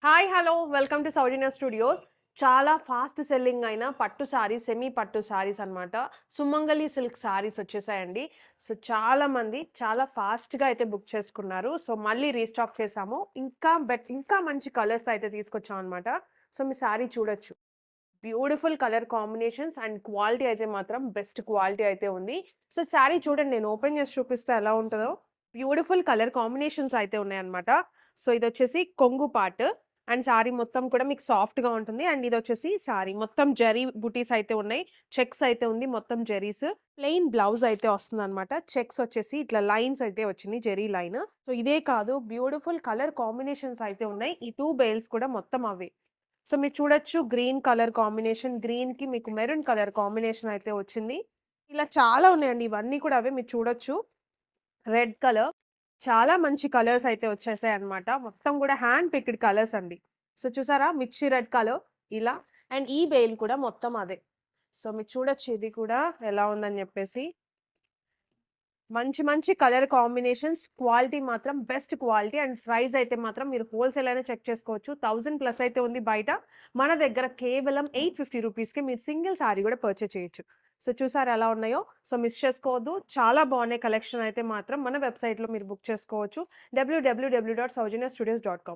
Hi! Hello! Welcome to Soujanya studios. చాలా fast selling అయిన పట్టు సారీస్, సెమీ పట్టు సారీస్ అన్నమాట. సుమంగలి సిల్క్ సారీస్ వచ్చేసాయండి. సో, చాలామంది చాలా ఫాస్ట్‌గా అయితే బుక్ చేసుకున్నారు. సో, మళ్ళీ రీస్టాక్ చేశాము. ఇంకా మంచి కలర్స్ అయితే తీసుకొచ్చామన్నమాట. సో, మీ సారీ చూడొచ్చు. Beautiful colour combinations and quality అయితే మాత్రం బెస్ట్ క్వాలిటీ అయితే ఉంది. సో, సారీ చూడండి నేను ఓపెన్ చేసి చూపిస్తే ఎలా ఉంటదో. బ్యూటిఫుల్ కలర్ కాంబినేషన్స్ అయితే ఉన్నాయన్నమాట. సో, ఇదొచ్చేసి కొంగు పార్ట్ అండ్ సారీ మొత్తం కూడా మీకు సాఫ్ట్‌గా ఉంటుంది. అండ్ ఇదొచ్చేసి సారీ మొత్తం జరీ బుటీస్ అయితే ఉన్నాయి. చెక్స్ అయితే ఉంది. మొత్తం జరీస్. ప్లెయిన్ బ్లౌజ్ అయితే వస్తుందన్నమాట. చెక్స్ వచ్చేసి ఇట్లా లైన్స్ అయితే వచ్చింది. జరీ లైన్. సో, ఇదే కాదు బ్యూటిఫుల్ కలర్ కాంబినేషన్స్ అయితే ఉన్నాయి. ఈ 2 బెయిల్స్ కూడా మొత్తం అవే. సో, మీరు చూడొచ్చు గ్రీన్ కలర్ కాంబినేషన్, గ్రీన్‌కి మీకు మెరూన్ కలర్ కాంబినేషన్ అయితే వచ్చింది. ఇలా చాలా ఉన్నాయండి. ఇవన్నీ కూడా అవే మీరు చూడొచ్చు. రెడ్ కలర్ చాలా మంచి కలర్స్ అయితే వచ్చేసాయన్నమాట. మొత్తం కూడా హ్యాండ్ పిక్డ్ కలర్స్ అండి. సో, చూసారా మిర్చి రెడ్ కలర్ ఇలా అండ్ ఈ బెయిల్ కూడా మొత్తం అదే. సో, మీరు చూడొచ్చు ఇది కూడా ఎలా ఉందని జెప్పేసి. మంచి మంచి కలర్ కాంబినేషన్స్. క్వాలిటీ మాత్రం బెస్ట్ క్వాలిటీ అండ్ ప్రైస్ అయితే మాత్రం మీరు హోల్‌సేల్ అయినా చెక్ చేసుకోవచ్చు. 1000 ప్లస్ అయితే ఉంది బయట. మన దగ్గర కేవలం 850 రూపీస్‌కి మీరు సింగిల్ సారీ కూడా పర్చేజ్ చేయొచ్చు. సో, చూసారా ఎలా ఉన్నాయో? సో, మిస్ చేసుకోవద్దు. చాలా బాగున్నాయి కలెక్షన్ అయితే మాత్రం మన వెబ్‌సైట్‌లో మీరు బుక్ చేసుకోవచ్చు. www.saujanya studios.com